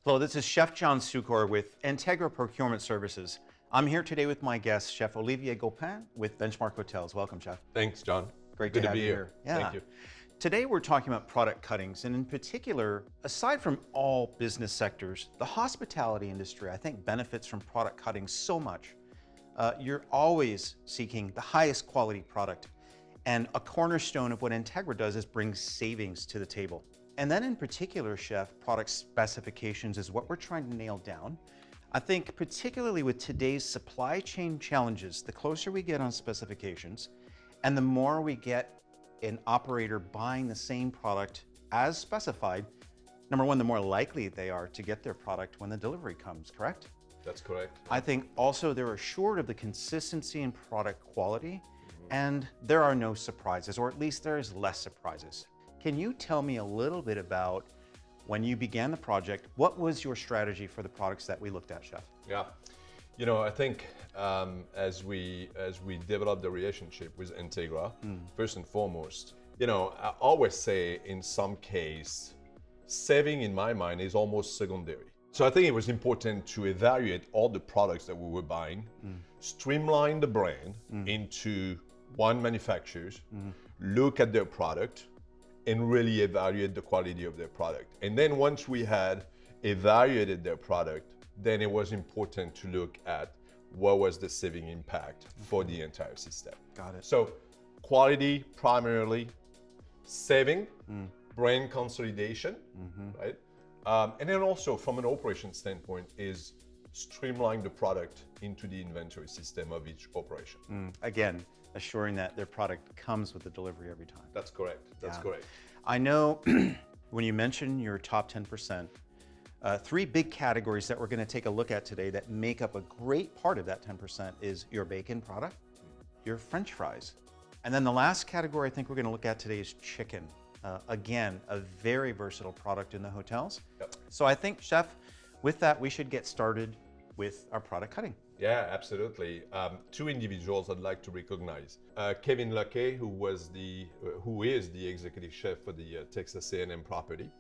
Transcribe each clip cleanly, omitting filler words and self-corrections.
Hello, this is Chef John Sucor with Integra Procurement Services. I'm here today with my guest, Chef Olivier Gopin with Benchmark Hotels. Welcome, Chef. Thanks, John. Great Good to have be you here. Yeah. Thank you. Today we're talking about product cuttings, and in particular, aside from all business sectors, the hospitality industry, I think, benefits from product cutting so much. You're always seeking the highest quality product, and a cornerstone of what Integra does is bring savings to the table. And then in particular, Chef, product specifications is what we're trying to nail down. I think particularly with today's supply chain challenges, the closer we get on specifications and the more we get an operator buying the same product as specified, number one, the more likely they are to get their product when the delivery comes, correct? That's correct. I think also they're assured of the consistency in product quality, and there are no surprises, or at least there is less surprises. Can you tell me a little bit about when you began the project, what was your strategy for the products that we looked at, Chef? Yeah. I think as we develop the relationship with Integra, first and foremost, I always say in some case, saving in my mind is almost secondary. So I think it was important to evaluate all the products that we were buying, streamline the brand into one manufacturers, look at their product, and really evaluate the quality of their product. And then once we had evaluated their product, then it was important to look at what was the saving impact for the entire system. Got it. So quality primarily, saving, brand consolidation, right? And then also from an operation standpoint is streamline the product into the inventory system of each operation. Again, assuring that their product comes with the delivery every time. That's correct. That's correct. I know when you mention your top 10%, three big categories that we're going to take a look at today that make up a great part of that 10% is your bacon product, your French fries, and then the last category I think we're going to look at today is chicken. Again, a very versatile product in the hotels. Yep. So I think, Chef, with that, we should get started with our product cutting. Yeah, absolutely. Two individuals I'd like to recognize. Kevin Luckey, who is the executive chef for the Texas A&M property.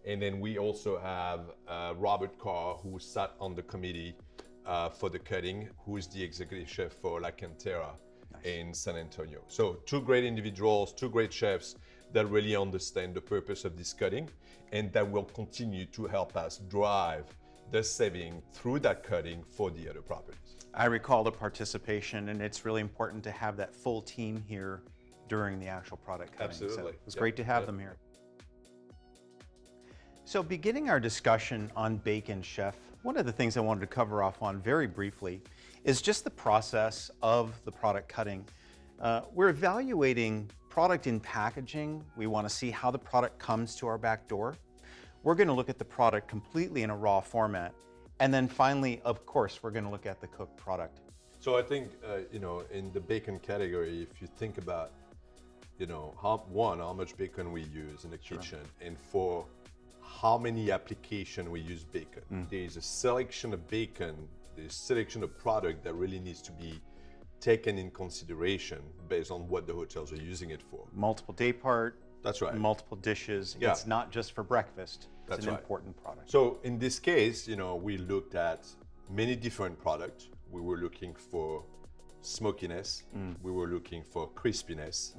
And then we also have Robert Carr, who sat on the committee for the cutting, who is the executive chef for La Cantera in San Antonio. So two great individuals, two great chefs that really understand the purpose of this cutting and that will continue to help us drive the saving through that cutting for the other properties. I recall the participation, and it's really important to have that full team here during the actual product cutting. Absolutely. So it was great to have them here. So beginning our discussion on bacon, Chef, one of the things I wanted to cover off on very briefly is just the process of the product cutting. We're evaluating product in packaging. We want to see how the product comes to our back door. We're going to look at the product completely in a raw format. And then finally, of course, we're going to look at the cooked product. So I think, in the bacon category, if you think about, how much bacon we use in the kitchen and for how many applications we use bacon. There's a selection of bacon, there's a selection of product that really needs to be taken in consideration based on what the hotels are using it for. Multiple day part. That's right. Multiple dishes. Yeah. It's not just for breakfast. It's That's an right. important product. So in this case, we looked at many different products. We were looking for smokiness. We were looking for crispiness.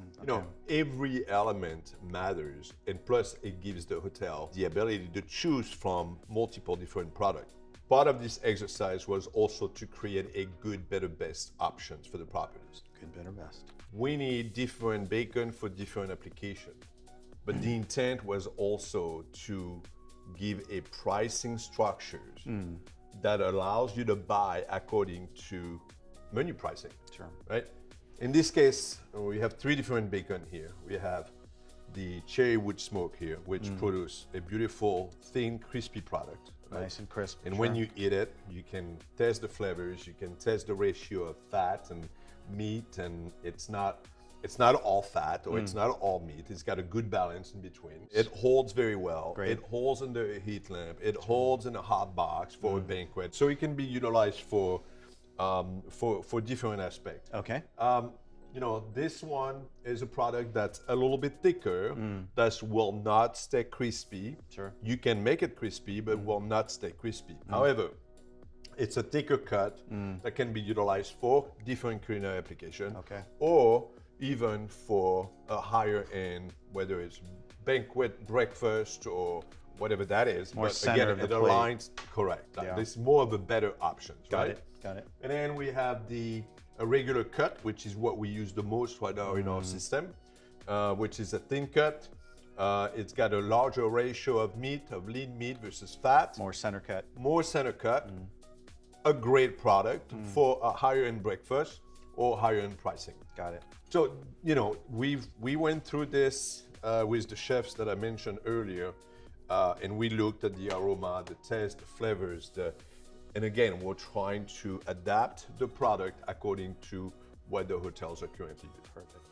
Every element matters, and plus it gives the hotel the ability to choose from multiple different products. Part of this exercise was also to create a good, better, best options for the properties. Good, better, best. We need different bacon for different applications. But the intent was also to give a pricing structures that allows you to buy according to menu pricing. Sure. Right? In this case, we have three different bacon here. We have the cherry wood smoke here, which produce a beautiful, thin, crispy product. Right? Nice and crisp. And when you eat it, you can taste the flavors, you can taste the ratio of fat and meat, and it's not all fat or it's not all meat. It's got a good balance in between. It holds very well. Great. It holds under a heat lamp. It holds in a hot box for a banquet. So it can be utilized for different aspects. Okay. This one is a product that's a little bit thicker, that will not stay crispy. Sure. You can make it crispy, but will not stay crispy. However, it's a thicker cut that can be utilized for different culinary application, Okay. or even for a higher end, whether it's banquet, breakfast, or whatever that is. More But center again, of the it plate. aligns correct. Yeah. This is more of a better option, right? Got it. And then we have a regular cut, which is what we use the most right now in our system, which is a thin cut. It's got a larger ratio of lean meat versus fat. More center cut. More center cut. A great product for a higher end breakfast or higher end pricing. Got it. So, we went through this with the chefs that I mentioned earlier, and we looked at the aroma, the taste, the flavors, and again, we're trying to adapt the product according to what the hotels are currently doing. Perfect.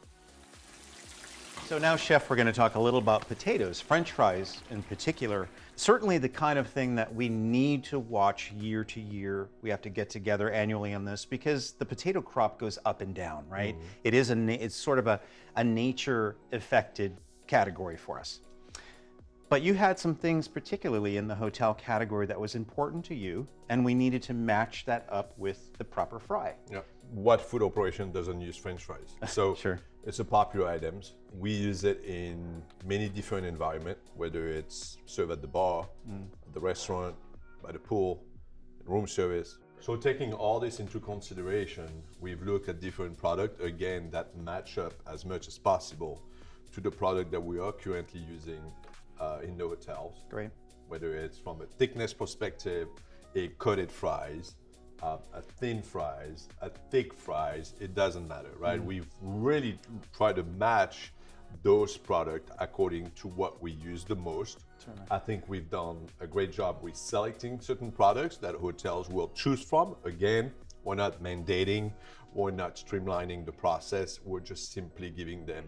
So now, Chef, we're going to talk a little about potatoes, French fries in particular. Certainly the kind of thing that we need to watch year to year. We have to get together annually on this because the potato crop goes up and down, right? It is it's sort of a nature affected category for us. But you had some things, particularly in the hotel category, that was important to you, and we needed to match that up with the proper fry. Yeah. What food operation doesn't use French fries? So Sure. It's a popular item. We use it in many different environments, whether it's served at the bar, at the restaurant, by the pool, room service. So taking all this into consideration, we've looked at different products, again, that match up as much as possible to the product that we are currently using in the hotels. Great. Whether it's from a thickness perspective, a coated fries, a thin fries, a thick fries, it doesn't matter, right? We've really tried to match those products according to what we use the most. Certainly. I think we've done a great job with selecting certain products that hotels will choose from. Again, we're not mandating, we're not streamlining the process, we're just simply giving them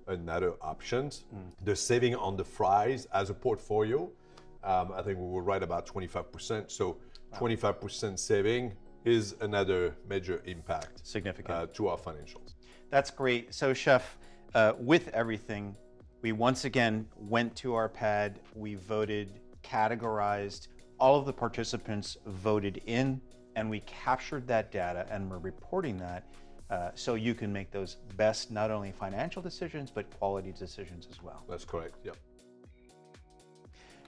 another options. The saving on the fries as a portfolio, I think we were right about 25%. So 25% saving is another major impact. Significant. To our financials. That's great. So, Chef, with everything, we once again went to our pad, we voted, categorized, all of the participants voted in, and we captured that data and we're reporting that so you can make those best, not only financial decisions, but quality decisions as well. That's correct, yeah.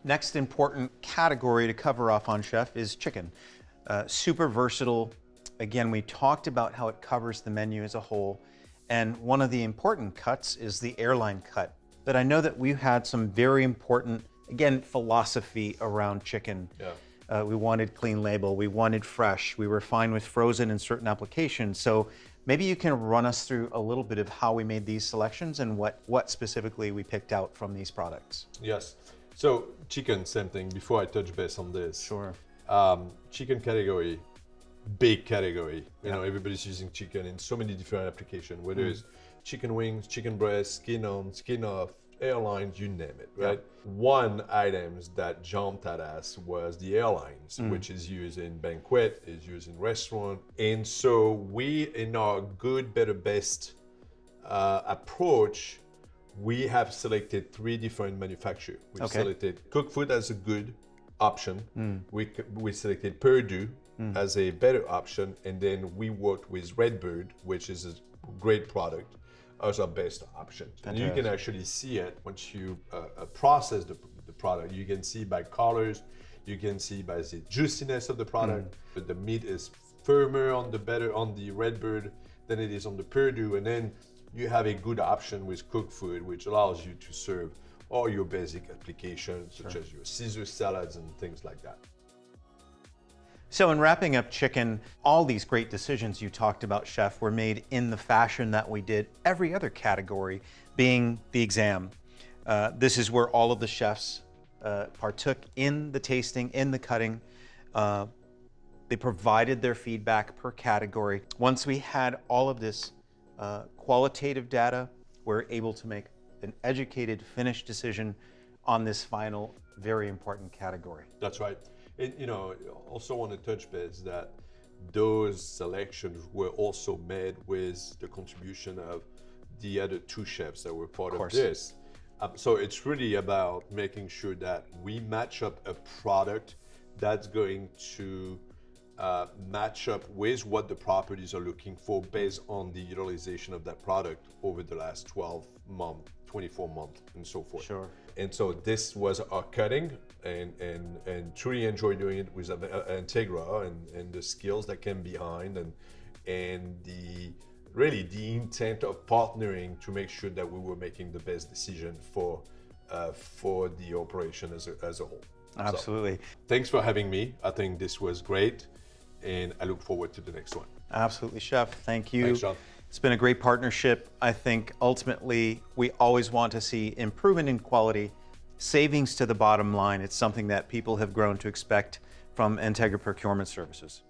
Next important category to cover off on, Chef, is chicken. Super versatile. Again, we talked about how it covers the menu as a whole. And one of the important cuts is the airline cut. But I know that we've had some very important, again, philosophy around chicken. Yeah. We wanted clean label, we wanted fresh, we were fine with frozen in certain applications. So maybe you can run us through a little bit of how we made these selections and what specifically we picked out from these products. Yes. So chicken, same thing. Before I touch base on this. Sure. Chicken category, big category. You know, everybody's using chicken in so many different applications, whether it's chicken wings, chicken breast, skin on, skin off, airlines, you name it, right? One items that jumped at us was the airlines, which is used in banquet, is used in restaurant. And so we, in our good, better, best approach, we have selected 3 different manufacturers. We selected Cook Food as a good option. We selected Purdue as a better option. And then we worked with Redbird, which is a great product, as our best option. And you can actually see it once you process the product. You can see by colors, you can see by the juiciness of the product. The meat is firmer on the Redbird than it is on the Purdue. And then you have a good option with Cook Food, which allows you to serve all your basic applications, such as your Caesar salads and things like that. So in wrapping up chicken, all these great decisions you talked about, Chef, were made in the fashion that we did every other category, being the exam. This is where all of the chefs partook in the tasting, in the cutting. They provided their feedback per category. Once we had all of this qualitative data, we're able to make an educated, finished decision on this final, very important category. That's right. And, also want to touch base that those selections were also made with the contribution of the other two chefs that were part of this. So it's really about making sure that we match up a product that's going to match up with what the properties are looking for based on the utilization of that product over the last 12 months, 24 months, and so forth. Sure. And so this was our cutting, and truly enjoyed doing it with Integra and the skills that came behind, and the intent of partnering to make sure that we were making the best decision for the operation as a whole. Absolutely. So, thanks for having me. I think this was great, and I look forward to the next one. Absolutely, Chef. Thank you. Thanks, John. It's been a great partnership. I think ultimately we always want to see improvement in quality, savings to the bottom line. It's something that people have grown to expect from Integra Procurement Services.